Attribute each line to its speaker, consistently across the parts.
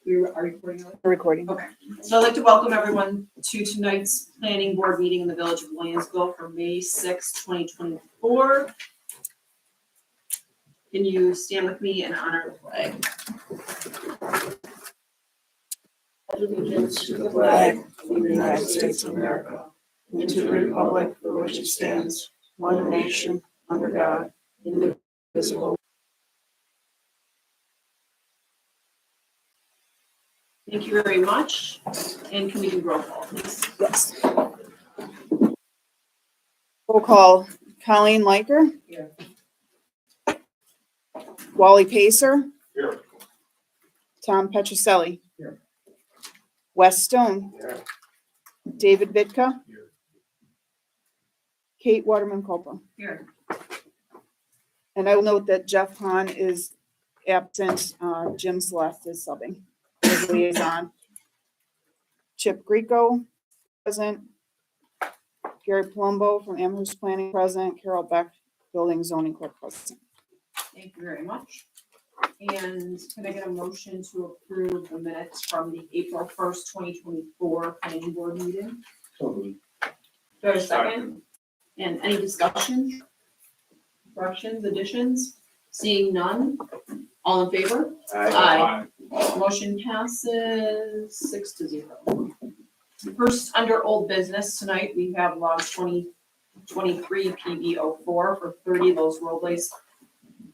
Speaker 1: Are we recording?
Speaker 2: We're recording.
Speaker 1: Okay, so I'd like to welcome everyone to tonight's planning board meeting in the village of Williamsville for May 6, 2024. Can you stand with me and honor the flag?
Speaker 2: Allegiance to the flag of the United States of America, and to the republic for which it stands, one nation, under God, indivisible.
Speaker 1: Thank you very much. And can we do roll call, please?
Speaker 2: Yes. Roll call, Colleen Liker.
Speaker 1: Here.
Speaker 2: Wally Pacer.
Speaker 3: Here.
Speaker 2: Tom Petroselli.
Speaker 3: Here.
Speaker 2: Wes Stone.
Speaker 3: Here.
Speaker 2: David Vitka.
Speaker 3: Here.
Speaker 2: Kate Waterman-Copa.
Speaker 1: Here.
Speaker 2: And I will note that Jeff Hahn is absent. Jim Celeste is subbing as liaison. Chip Grieco, present. Gary Palumbo from Amherst Planning, present. Carol Beck, Building Zoning Clerk, present.
Speaker 1: Thank you very much. And can I get a motion to approve the minutes from the April 1st, 2024 planning board meeting? Do I have a second? And any discussion? Corrections, additions? Seeing none? All in favor? Aye. Motion passes 6-0. First, under old business tonight, we have log 2023 PB04 for 30 Los Robles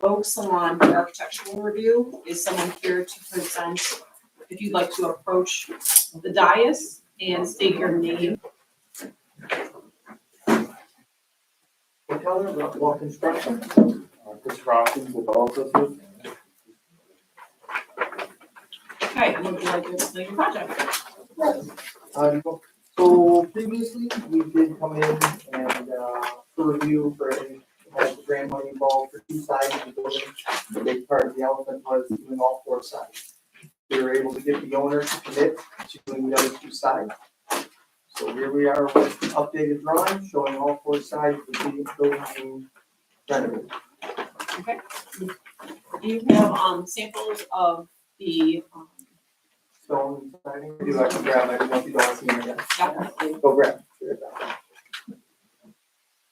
Speaker 1: Vogue Salon for architectural review. Is someone here to present? If you'd like to approach the dais and state your name.
Speaker 3: Wall construction. Chris Rockins with all of us.
Speaker 1: Okay, and would you like to explain your project?
Speaker 4: So previously, we did come in and for review for any potential grant money involved for 2 sides of the building. The big part of the elephant was doing all 4 sides. We were able to get the owner to commit to doing the other 2 sides. So here we are with updated drawings showing all 4 sides of the building being renovated.
Speaker 1: Okay. Do you have samples of the
Speaker 4: Stone siding, do I can grab it, I don't know if you don't see it yet.
Speaker 1: definitely.
Speaker 4: Go grab it.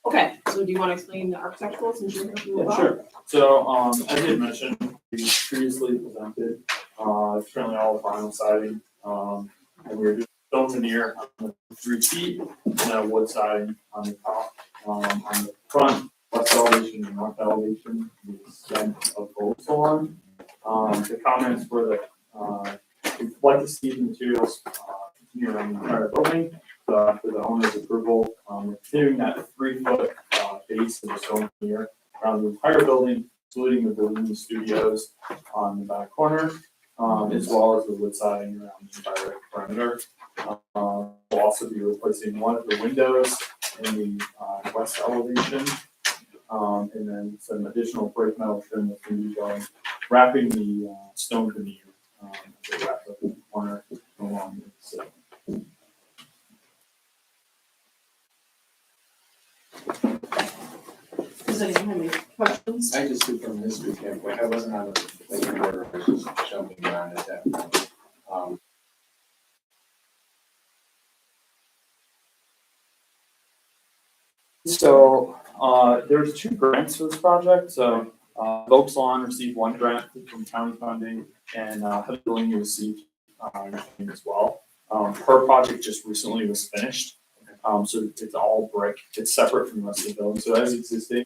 Speaker 1: Okay, so do you want to explain the architectural since you're here?
Speaker 3: Yeah, sure. So, as you mentioned, we previously presented, it's currently all vinyl siding. And we're doing stone veneer on the 3 feet and a wood siding on the top. On the front, west elevation and north elevation, the extent of both salon. The comments were that, we'd like to see the materials continue around the entire building. So after the owner's approval, we're continuing that 3-foot base of the stone veneer around the entire building, including the building studios on the back corner, as well as the wood siding around the entire perimeter. We'll also be replacing one of the windows in the west elevation, and then some additional brake metal trim that's going to be going, wrapping the stone veneer. To wrap up in the corner along with so.
Speaker 1: Does anyone have any questions?
Speaker 5: I just do from a history standpoint, I wasn't on the planning board, I was just jumping around at that point.
Speaker 3: So there's 2 grants for this project. So Vogue Salon received 1 grant from county funding, and Heather Delaney received as well. Her project just recently was finished, so it's all brick. It's separate from the rest of the building. So as existing,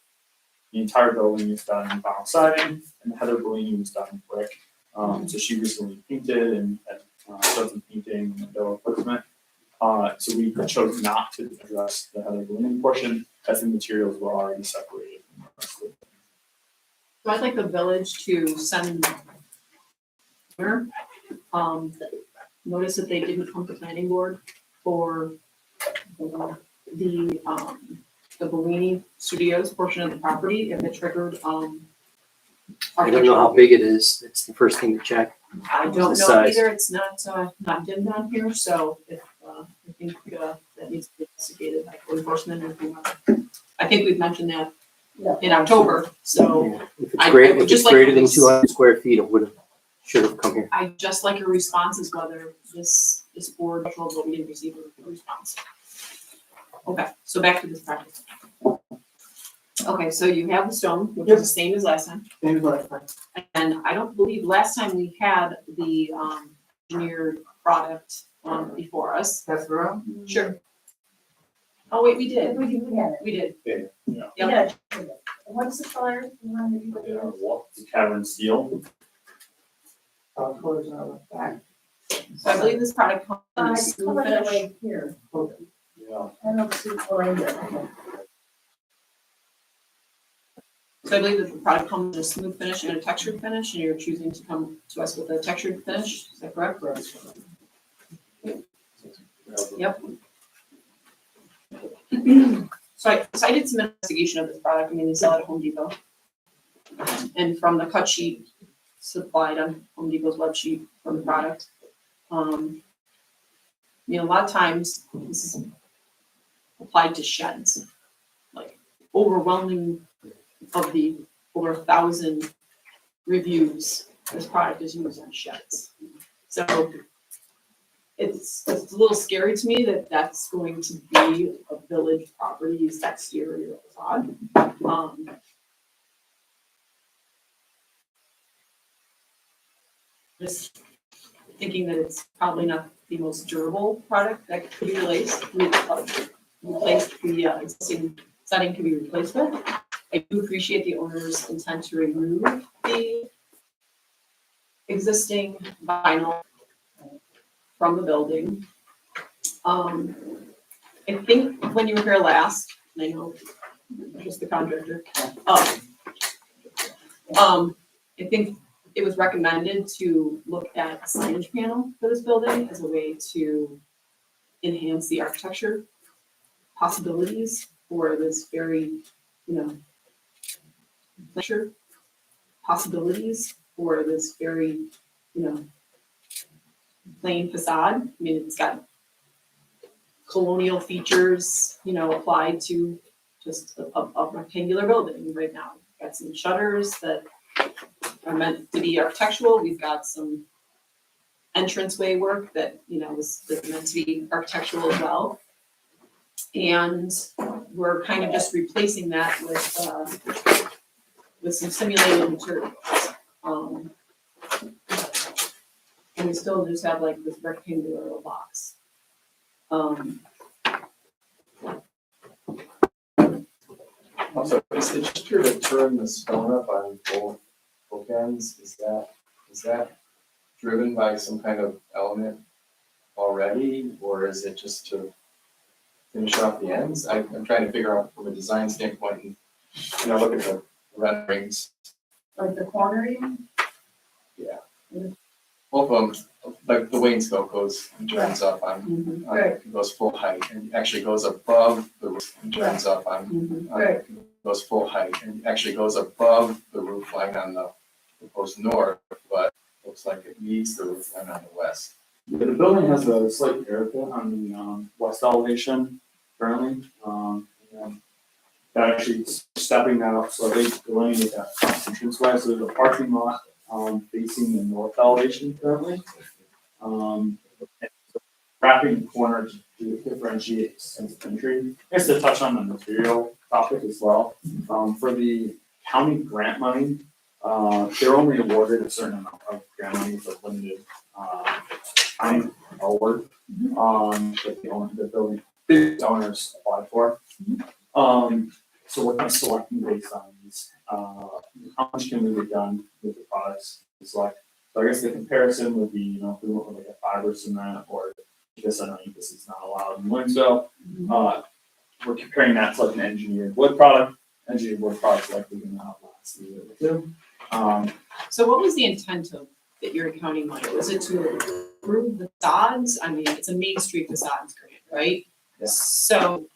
Speaker 3: the entire building is done in vinyl siding, and Heather Delaney was done in brick. So she recently painted and done some painting and window replacement. So we chose not to address the Heather Delaney portion, as the materials were already separated from the rest of it.
Speaker 1: So I'd like the village to send here, notice that they didn't come to planning board for the Bellini Studios portion of the property, if it triggered,
Speaker 6: I don't know how big it is. It's the first thing to check.
Speaker 1: I don't
Speaker 6: The
Speaker 1: know
Speaker 6: size.
Speaker 1: either, it's not dimmed on here, so if, I think, that needs to be investigated by code enforcement or anything. I think we've mentioned that in October, so
Speaker 6: If
Speaker 1: I
Speaker 6: it's great,
Speaker 1: would
Speaker 6: if
Speaker 1: just
Speaker 6: it's
Speaker 1: like
Speaker 6: greater
Speaker 1: to
Speaker 6: than
Speaker 1: s-
Speaker 6: 200 square feet, it would have should have come here.
Speaker 1: I just like your responses, whether this board controls what we didn't receive a response. Okay, so back to this project. Okay, so you have the stone, which is the same as last time,
Speaker 4: Maybe last time.
Speaker 1: and I don't believe last time we had the engineered product before us.
Speaker 4: Pass it around.
Speaker 1: Sure. Oh, wait, we did,
Speaker 7: We had it.
Speaker 1: we did.
Speaker 3: Yeah.
Speaker 1: Yep.
Speaker 7: Yeah. What's the color? You want to do
Speaker 3: They are
Speaker 7: it?
Speaker 3: what, the cavern steel.
Speaker 4: Colors on the back.
Speaker 1: So I believe this product comes in a
Speaker 7: It's
Speaker 1: smooth
Speaker 7: color
Speaker 1: finish.
Speaker 7: right here.
Speaker 3: Yeah.
Speaker 7: I don't see color here.
Speaker 1: So I believe that the product comes in a smooth finish and a textured finish, and you're choosing to come to us with a textured finish, is that correct? Yep. So I did some investigation of this product. I mean, they sell it at Home Depot. And from the cut sheet supplied on Home Depot's web sheet from the product, you know, a lot of times this is applied to sheds. Like overwhelming of the over 1,000 reviews, this product is used on sheds. So it's a little scary to me that that's going to be a village property's exterior facade. Just thinking that it's probably not the most durable product that could be replaced, the existing setting can be replaced with. I do appreciate the owner's intent to remove the existing vinyl from the building. I think when you were here last, and I know just the contractor, I think it was recommended to look at a signage panel for this building as a way to enhance the architecture possibilities for this very, you know, possibilities for this very, you know, plain facade. I mean, it's got colonial features, you know, applied to just a rectangular building right now. Got some shutters that are meant to be architectural. We've got some entranceway work that, you know, is meant to be architectural as well. And we're kind of just replacing that with some simulated materials. And we still just have like this rectangular box.
Speaker 5: Also, is it just here to turn the stone up on both ends? Is that driven by some kind of element already, or is it just to finish off the ends? I'm trying to figure out from a design standpoint, and, you know, look at the renderings.
Speaker 7: Like the cornering?
Speaker 5: Both of them, like the wainscot goes and turns up on,
Speaker 7: Right.
Speaker 5: goes full height and actually goes above the roof and turns up on,
Speaker 7: Right.
Speaker 5: goes full height and actually goes above the roof line on the proposed north, but looks like it meets the roof line on the west.
Speaker 3: Yeah, the building has a slight parapet on the west elevation currently. And that actually stepping that up slightly, delineate that entranceway. So there's a parking lot facing the north elevation currently. And so wrapping the corner to differentiate sense of entry. Just to touch on the material topic as well. For the county grant money, they're only awarded a certain amount of grant money for limited time award that the building owners apply for. So we're kind of selecting based on these, how much can we get done with the products we select. So I guess the comparison would be, you know, if we went with like a fiber cement, or this, I know this is not allowed in Williamsville. We're comparing that to like an engineered wood product. Engineered wood products likely gonna outlast the year or two.
Speaker 1: So what was the intent of that your accounting money? Was it to improve the facades? I mean, it's a Main Street facades grant, right?
Speaker 3: Yeah.
Speaker 1: So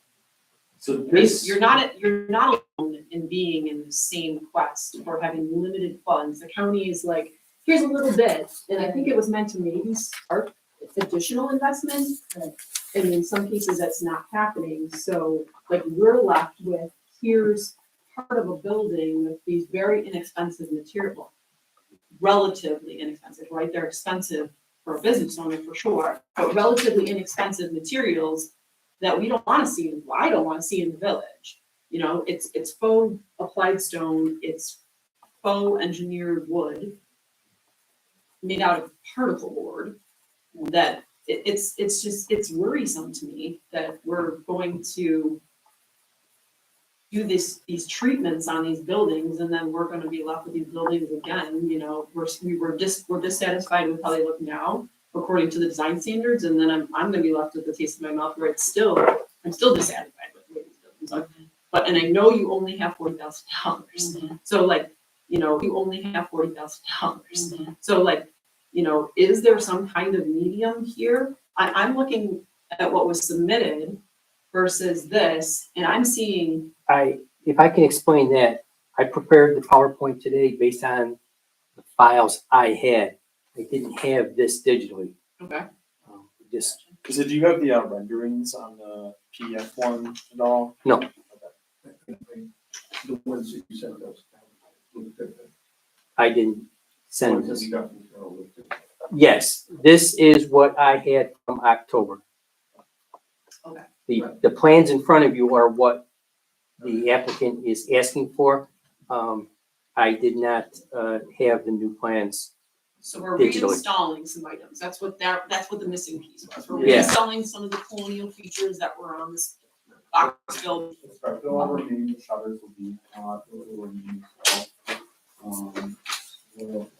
Speaker 3: So this.
Speaker 1: you're not alone in being in the same quest for having limited funds. The county is like, here's a little bit, and I think it was meant to maybe start additional investment. And in some cases, that's not happening. So like we're left with, here's part of a building with these very inexpensive material. relatively inexpensive, right? They're expensive for a business owner for sure, but relatively inexpensive materials that we don't wanna see, I don't wanna see in the village. You know, it's faux applied stone, it's faux engineered wood made out of particle board that it's just, it's worrisome to me that we're going to do these treatments on these buildings and then we're gonna be left with these buildings again, you know, we're dissatisfied with how they look now according to the design standards, and then I'm gonna be left with the taste in my mouth where I'm still dissatisfied with the way these buildings look. But, and I know you only have $40,000, so like, you know, you only have $40,000. So like, you know, is there some kind of medium here? I'm looking at what was submitted versus this, and I'm seeing,
Speaker 6: If I can explain that, I prepared the PowerPoint today based on the files I had. I didn't have this digitally.
Speaker 1: okay,
Speaker 6: Just,
Speaker 3: So do you have the renderings on the PDF one at all?
Speaker 6: no,
Speaker 8: The ones that you sent us. Looked at them.
Speaker 6: I didn't send
Speaker 8: Ones that
Speaker 6: this.
Speaker 8: we got from Carol looked at.
Speaker 6: Yes, this is what I had from October.
Speaker 1: okay.
Speaker 6: The plans in front of you are what the applicant is asking for. I did not have the new plans.
Speaker 1: So we're
Speaker 6: Digitally.
Speaker 1: reinstalling some items, that's what the missing piece was, we're
Speaker 6: Yeah.
Speaker 1: reinstalling some of the colonial features that were on this box build.
Speaker 3: They'll all remain, the shutters will be, will remain as well. Well,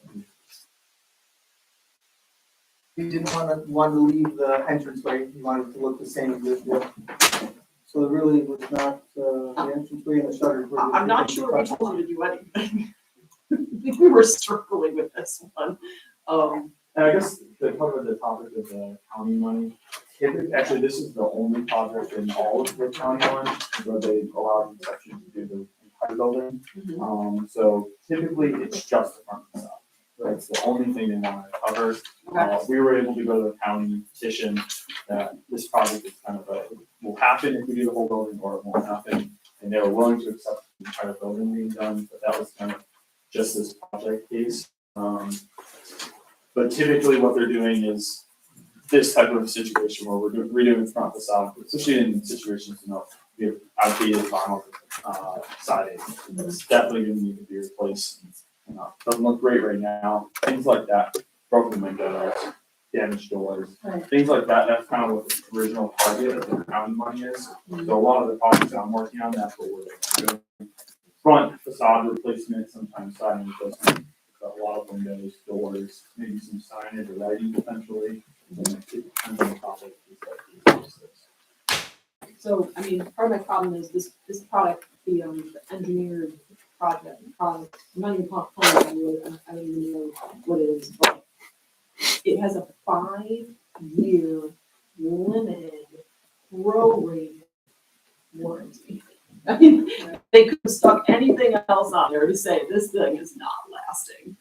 Speaker 4: You didn't want to leave the entranceway, you wanted it to look the same as this, yeah. So it really was not, the entranceway and the shutters were.
Speaker 1: I'm not sure we told you to do anything. I think we were struggling with this one.
Speaker 3: And I guess to cover the topic of the county money, actually, this is the only project in all of the county money where they allow concessions to do the entire building. So typically, it's just the front facade. That's the only thing they want to cover. We were able to go to the county petition that this project is kind of will happen if we do the whole building or it won't happen. And they were willing to accept the entire building being done, but that was kind of just this project case. But typically what they're doing is this type of situation where we're redoing front facade, especially in situations, you know, we have outdated vinyl siding. It's definitely going to need to be replaced. Doesn't look great right now. Things like that, broken windows, damaged doors, things like that. That's kind of what the original target of the county money is. So a lot of the projects I'm working on, that's what we're doing. Front facade replacement, sometimes siding replacement. A lot of windows, doors, maybe some signage or lighting potentially. And it depends on the project.
Speaker 1: So, I mean, part of my problem is this product, the engineered product, I'm not even calling it, I don't even know what it is, but it has a 5-year limited prorated warranty. I mean, they could have stuck anything else on there to say this thing is not lasting.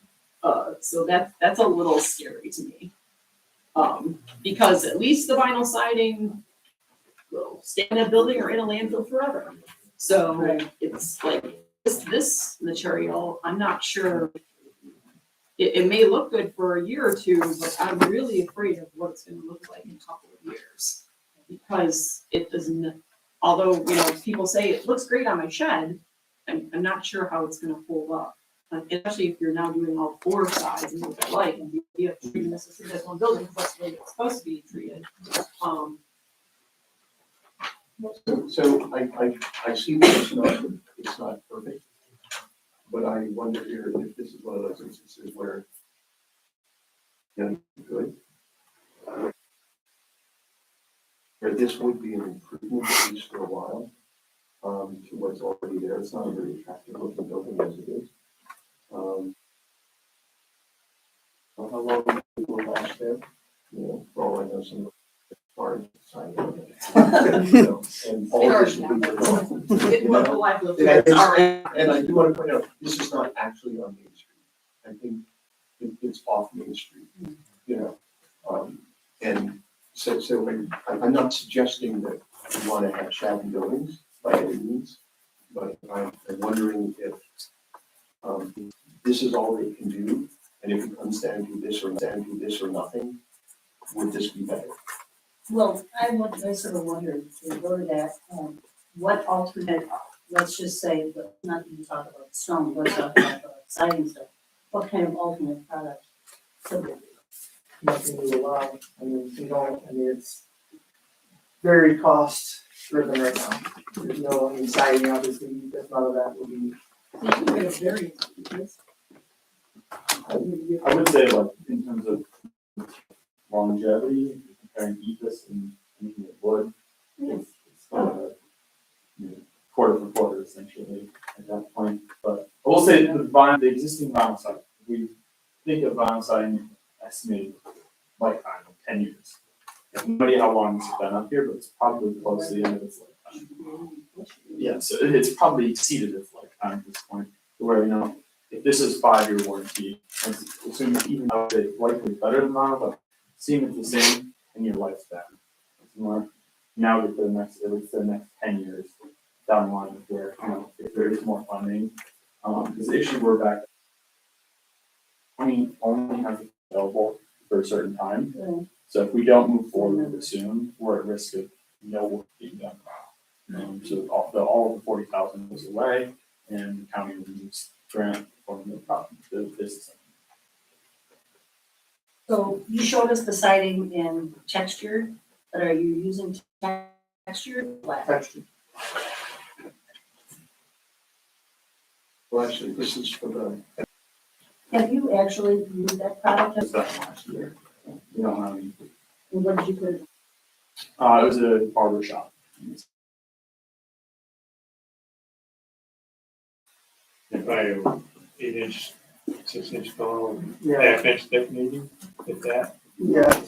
Speaker 1: So that's a little scary to me. Because at least the vinyl siding will stay in that building or in a landfill forever. So it's like this material, I'm not sure. It may look good for a year or two, but I'm really afraid of what it's gonna look like in a couple of years. Because it doesn't, although, you know, people say it looks great on my shed, I'm not sure how it's gonna hold up. Especially if you're now doing all 4 sides and what they're like, and you have treating this as one building, because that's the way it's supposed to be treated.
Speaker 8: So I see that it's not perfect, but I wonder here if this is one of those instances where, you know, good. Where this would be an improvement, at least for a while, to what's already there. It's not a very attractive looking building as it is. How long it will last there? You know, for all I know, some hard sign on it. You know, and all this will be resolved.
Speaker 1: It will go live with
Speaker 8: And
Speaker 1: it's already.
Speaker 8: I do want to point out, this is not actually on Main Street. I think it's off Main Street, you know. And so I'm not suggesting that we want to have shabby buildings by any means, but I'm wondering if this is all they can do And if it comes down to this or nothing, would this be better?
Speaker 7: Well, I sort of wondered, to go to that, what alternate, let's just say, but not even talk about stone, let's talk about siding stuff. What kind of alternate product could there be?
Speaker 4: Nothing to allow, I mean, you know, I mean, it's very cost driven right now. There's no, I mean, siding, obviously, that's none of that will be.
Speaker 1: So you can get a variance because
Speaker 3: I would say like in terms of longevity, comparing ethos and anything that would, it's kind of a, you know, quarter for quarter essentially at that point. But I will say the existing vinyl siding, we think of vinyl siding estimated lifetime of 10 years. I have no idea how long it's been up here, but it's probably close to the end of its lifetime. Yeah, so it's probably exceeded its lifetime at this point, to where, you know, if this is 5-year warranty, assuming even though it's likely better than vinyl, but seeing it's the same in your lifespan. It's more, now get the next, at least the next 10 years down the line where, you know, if there is more funding. Because the issue we're back, only has it available for a certain time. So if we don't move forward with it soon, we're at risk of no work being done. So all of the 40,000 goes away and the county removes grant from the business.
Speaker 7: So you showed us the siding in texture, but are you using texture flat?
Speaker 4: Texture.
Speaker 8: Well, actually, this is for the,
Speaker 7: Have you actually used that product?
Speaker 3: Just that last year. We don't have any.
Speaker 7: And what did you put it?
Speaker 3: It was a barber shop.
Speaker 9: Probably 8-inch, 6-inch stone,
Speaker 4: Yeah,
Speaker 9: half-inch thick maybe, if that.
Speaker 4: yeah,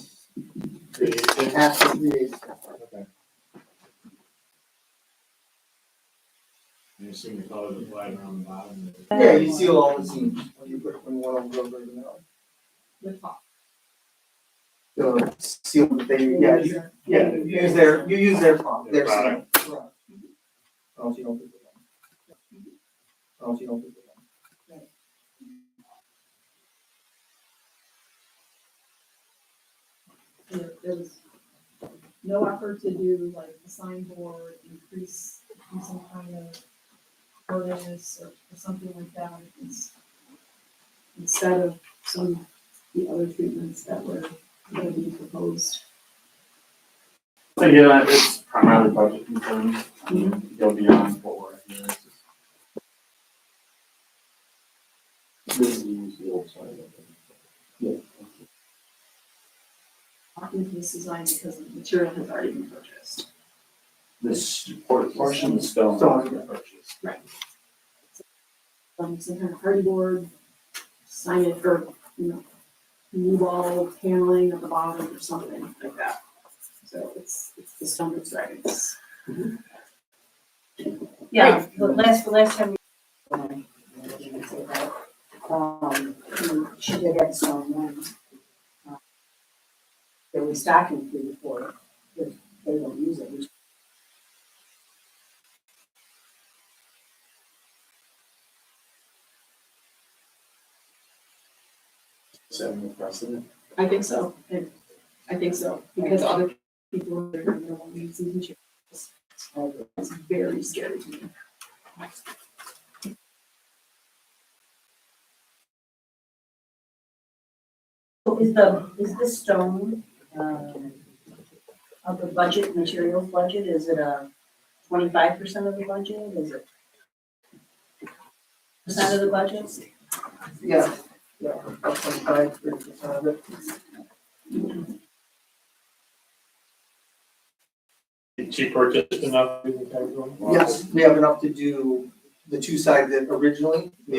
Speaker 9: 3/8
Speaker 4: half to 3/8.
Speaker 9: Okay. You assume the color is white around the bottom.
Speaker 4: Yeah, you seal all the seams when you put, when one of them goes over the middle.
Speaker 1: the top.
Speaker 4: So seal, they, yeah, you use their pump, their seal. Right. Else you don't put it on. Else you don't put it on.
Speaker 1: There was no effort to do like a signboard, increase some kind of awareness or something like that. It's- Instead of some of the other treatments that were going to be proposed.
Speaker 3: So yeah, it's primarily budget concerns. Go beyond what we're here. It's just- This is the old side of it. Yeah.
Speaker 1: Talking to this design because the material has already been purchased.
Speaker 3: This portion of the stone.
Speaker 4: Stone.
Speaker 3: was purchased.
Speaker 1: Some kind of hardy board, sign it for, new wall paneling at the bottom or something like that. So it's the stone that's driving this.
Speaker 7: Yeah, the last time.
Speaker 10: She did have some one. They were stocking food before, but they don't use it.
Speaker 3: Setting the precedent.
Speaker 1: I think so. I think so, because other people are going to want to use these materials. It's very scary to me.
Speaker 7: So is this stone, of the budget, materials budget, is it a 25% of the budget, is it? Percent of the budget?
Speaker 4: Yeah, about 25-30% of it.
Speaker 9: Did she purchase enough? to do the type of-
Speaker 4: Yes, we have enough to do the two sides that originally, the